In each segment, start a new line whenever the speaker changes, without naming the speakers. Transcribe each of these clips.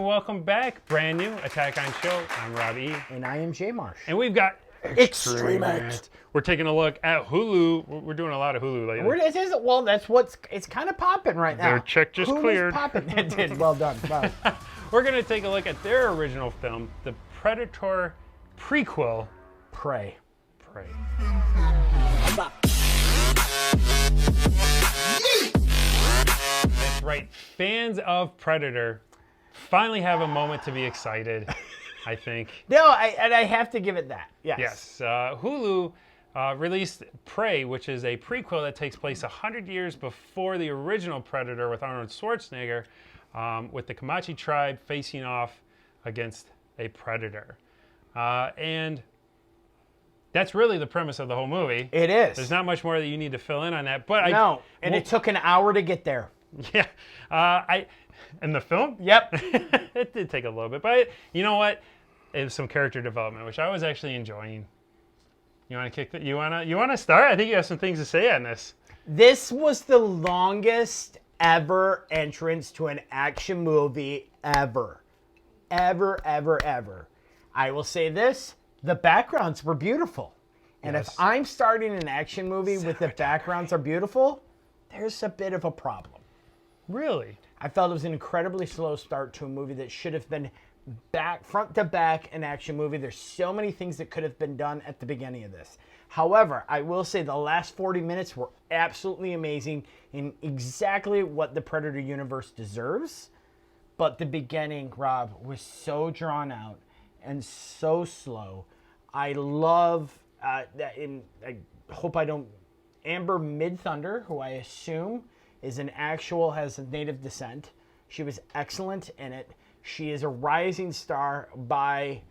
welcome back. Brand new Attack on Show. I'm Rob E.
And I am J Marsh.
And we've got
Extremist.
We're taking a look at Hulu. We're doing a lot of Hulu lately.
Well, that's it's kind of popping right now.
Their check just
Hulu's
cleared.
Popping. It did. Well done. Wow.
We're going to take a look at their original film, the Predator prequel,
Prey.
Prey. That's right. Fans of Predator finally have a moment to be excited, I think.
No, I have to give it that. Yes.
Yes. Hulu released Prey, which is a prequel that takes place 100 years before the original Predator with Arnold Schwarzenegger, with the Comanche tribe facing off against a predator. And that's really the premise of the whole movie.
It is.
There's not much more that you need to fill in on that. But
it took an hour to get there.
Yeah. In the film?
Yep.
It did take a little bit. But you know what? It was some character development, which I was actually enjoying. You want to you want to start? I think you have some things to say on this.
This was the longest ever entrance to an action movie ever. Ever. I will say this, the backgrounds were beautiful. And
Yes.
if I'm starting an action movie with the backgrounds are beautiful, there's a bit of a problem.
Really?
I felt it was an incredibly slow start to a movie that should have been front to back an action movie. There's so many things that could have been done at the beginning of this. However, I will say the last 40 minutes were absolutely amazing and exactly what the Predator universe deserves. But the beginning, Rob, was so drawn out and so slow. I love that. I hope I don't. Amber Mid-Thunder, who I assume has native descent. She was excellent in it. She is a rising star by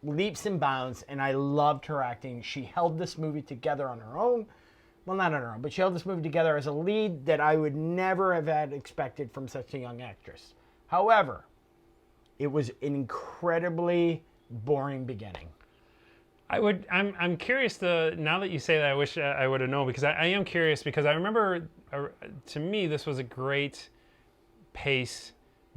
leaps and bounds, and I loved her acting. She held this movie together on her own. Well, not on her own, but she held this movie together as a lead that I would never have had expected from such a young actress. However, it was an incredibly boring beginning.
I'm curious now that you say that, I wish I would have known, because I am curious, because I remember, to me, this was a great pace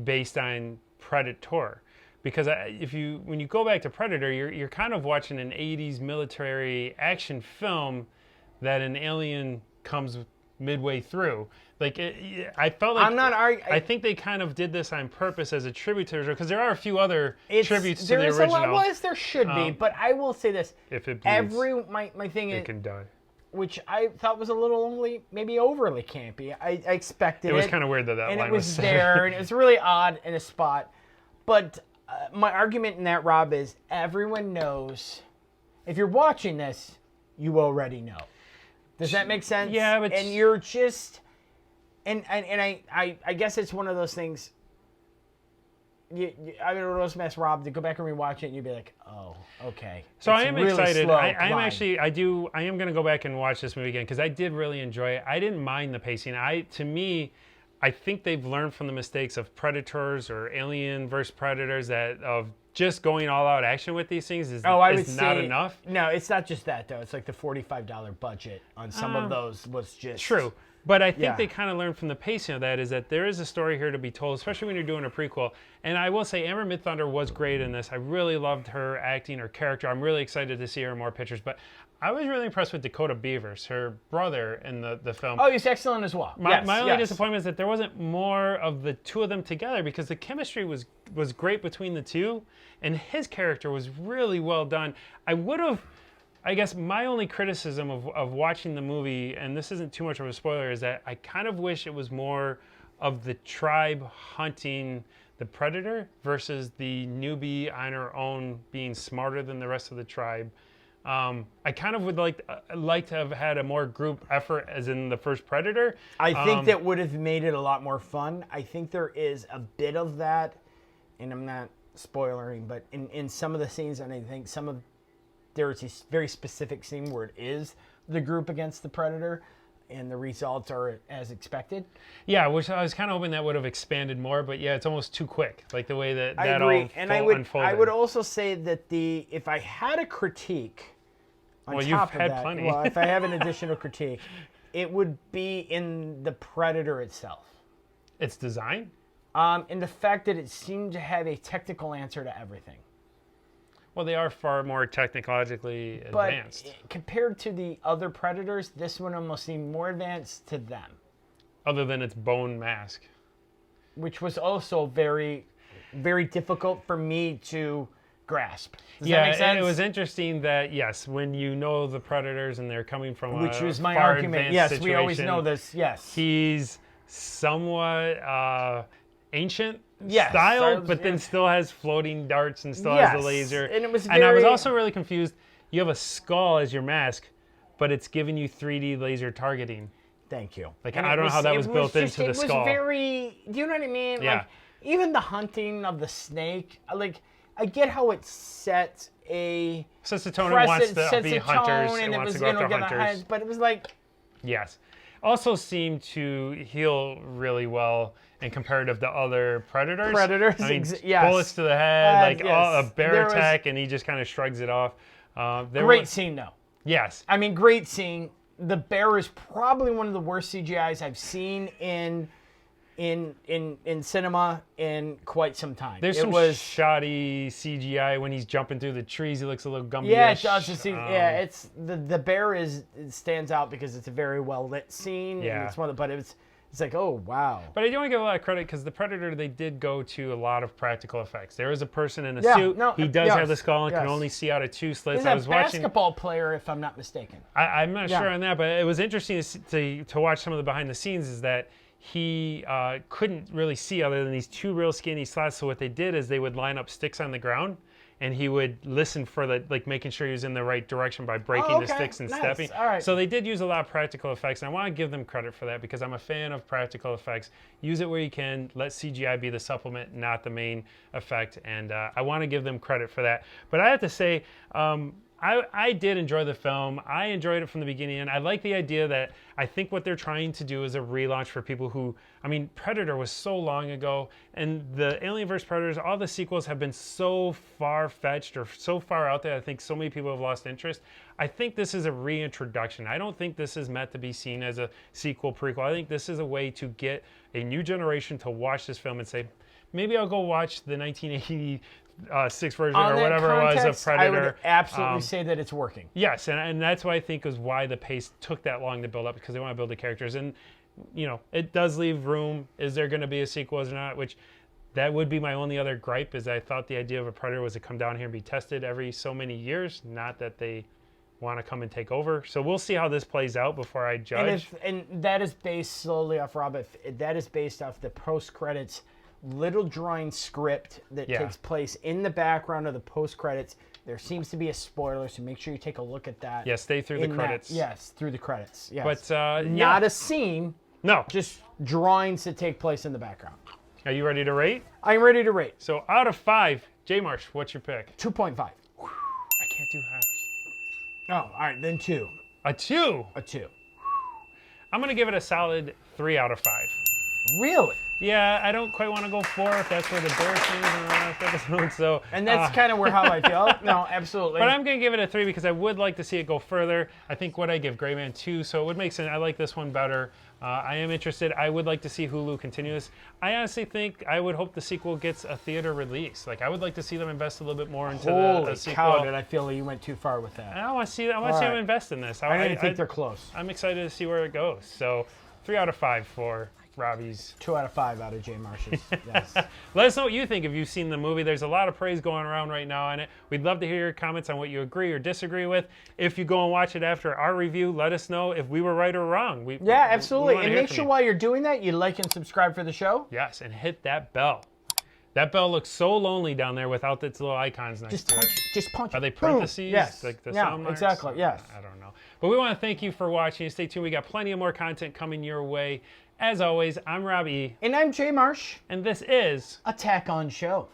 based on Predator. Because when you go back to Predator, you're kind of watching an 80s military action film that an alien comes midway through. Like I felt like I think they kind of did this on purpose as a tribute to it, because there are a few other tributes to the original.
There should be, but I will say this:
if it bleeds,
my thing is,
it can die.
Which I thought was a little maybe overly campy. I expected it.
It was kind of weird that
and
line
it was
said.
there, and it was really odd in a spot. But my argument in that, Rob, is everyone knows. If you're watching this, you already know. Does that make sense?
Yeah, but
and you're just, and I guess it's one of those things. I mean, it mess Rob to go back and rewatch it, and you'd be like, "Oh, okay."
So
it's
I am
really
excited.
slow
I am
climb.
actually. I am going to go back and watch this movie again, because I did really enjoy it. I didn't mind the pacing. To me, I think they've learned from the mistakes of Predators or Alien vs Predators, that of just going all out action with these things is not enough.
No, it's not just that though. It's like the $45 budget on some of those was just
true. But I think they kind of learned from the pacing of that, is that there is a story here to be told, especially when you're doing a prequel. And I will say Amber Mid-Thunder was great in this. I really loved her acting, her character. I'm really excited to see her in more pictures. But I was really impressed with Dakota Beavers, her brother in the film.
Oh, he's excellent as well.
My only disappointment is that there wasn't more of the two of them together, because the chemistry was great between the two, and his character was really well done. I guess my only criticism of watching the movie, and this isn't too much of a spoiler, is that I kind of wish it was more of the tribe hunting the predator versus the newbie on her own being smarter than the rest of the tribe. I kind of would like to have had a more group effort, as in the first Predator.
I think that would have made it a lot more fun. I think there is a bit of that, and I'm not spoilering, but in some of the scenes, and I think there's a very specific scene where it is the group against the Predator, and the results are as expected.
Yeah, which I was kind of hoping that would have expanded more, but yeah, it's almost too quick. Like the way that
I agree.
all
And
unfolded.
I would also say that if I had a critique on
you've
top of
had
that,
plenty.
well, if I have an additional critique, it would be in the Predator itself.
Its design?
And the fact that it seemed to have a technical answer to everything.
Well, they are far more technologically advanced.
But compared to the other Predators, this one almost seemed more advanced to them.
Other than its bone mask.
Which was also very, very difficult for me to grasp. Does
yeah,
that make sense?
And it was interesting that, yes, when you know the Predators and they're coming from
Which
a
was my
far
argument.
advanced
Yes,
situation,
we always know this. Yes.
He's somewhat ancient
Yes,
style, but then still has floating darts and still
Yes,
has the laser.
and it was
And I was
very-
also really confused. You have a skull as your mask, but it's giving you 3D laser targeting.
Thank you.
Like,
And
I don't know how that was built into the skull.
It was very, do you know what I mean?
Yeah.
Like, even the hunting of the snake, like, I get how it set a
Sets the tone and wants to
sets
be
a
hunters
tone,
and
it
wants
was
to go
gonna
after
get
hunters.
hunt, but it was like,
Yes. Also seemed to heal really well in comparative to other Predators.
Predators,
I mean,
yes.
bullets to the head, like
yes.
a bear
There was-
attack, and he just kind of shrugs it off.
great scene though.
Yes.
I mean, great scene. The bear is probably one of the worst CGIs I've seen in cinema in quite some time.
There's some shoddy CGI when he's jumping through the trees. He looks a little Gumby-ish.
Yeah, it does. It's the bear it stands out because it's a very well lit scene.
Yeah.
And it's one of the, but it's like, oh wow.
But I do want to give a lot of credit because the Predator, they did go to a lot of practical effects. There is a person in a suit. He does have the skull and can only see out of 2 slits.
He's
I
a
was watching.
basketball player, if I'm not mistaken.
I'm not sure on that, but it was interesting to watch some of the behind the scenes. Is that he couldn't really see other than these 2 real skinny slots. So what they did is they would line up sticks on the ground, and he would listen for making sure he was in the right direction by breaking the sticks and stepping.
All right.
So they did use a lot of practical effects, and I want to give them credit for that because I'm a fan of practical effects. Use it where you can. Let CGI be the supplement, not the main effect, and I want to give them credit for that. But I have to say, I did enjoy the film. I enjoyed it from the beginning, and I like the idea that I think what they're trying to do is a relaunch for people who, I mean, Predator was so long ago, and the Alien vs. Predators, all the sequels have been so far-fetched or so far out there, I think so many people have lost interest. I think this is a reintroduction. I don't think this is meant to be seen as a sequel, prequel. I think this is a way to get a new generation to watch this film and say, maybe I'll go watch the 1986 version or whatever it was of Predator.
I would absolutely say that it's working.
Yes, and that's what I think is why the pace took that long to build up, because they want to build the characters. And, you know, it does leave room. Is there going to be a sequel or not? Which that would be my only other gripe, is I thought the idea of a Predator was to come down here and be tested every so many years, not that they want to come and take over. So we'll see how this plays out before I judge.
And that is based solely off, Rob, that is based off the post-credits little drawing script that takes place in the background of the post-credits. There seems to be a spoiler, so make sure you take a look at that.
Yeah, stay through the credits.
Yes, through the credits. Yes.
But
not a scene.
No.
Just drawings that take place in the background.
Are you ready to rate?
I'm ready to rate.
So out of 5, J Marsh, what's your pick?
2.5.
I can't do halves.
Oh, all right, then 2.
A 2?
A 2.
I'm going to give it a solid 3 out of 5.
Really?
Yeah, I don't quite want to go 4 if that's where the bear thing is in the last episode. So,
and that's kind of how I feel. No, absolutely.
But I'm going to give it a 3 because I would like to see it go further. I think what I give Gray Man 2, so it would make sense. I like this one better. I am interested. I would like to see Hulu continue this. I honestly think I would hope the sequel gets a theater release. Like, I would like to see them invest a little bit more into the sequel.
Holy cow, did I feel you went too far with that.
I want to see them invest in this.
I think they're close.
I'm excited to see where it goes. So 3 out of 5 for Robbie's.
2 out of 5 out of J Marsh's. Yes.
Let us know what you think if you've seen the movie. There's a lot of praise going around right now on it. We'd love to hear your comments on what you agree or disagree with. If you go and watch it after our review, let us know if we were right or wrong.
Yeah, absolutely. And make sure while you're doing that, you like and subscribe for the show.
Yes, and hit that bell. That bell looks so lonely down there without its little icons next to it.
Just punch it.
Are they parentheses?
Yes.
Like the
yeah,
sound marks?
exactly. Yes.
I don't know. But we want to thank you for watching. Stay tuned. We got plenty of more content coming your way. As always, I'm Robbie.
And I'm J Marsh.
And this is
Attack on Show.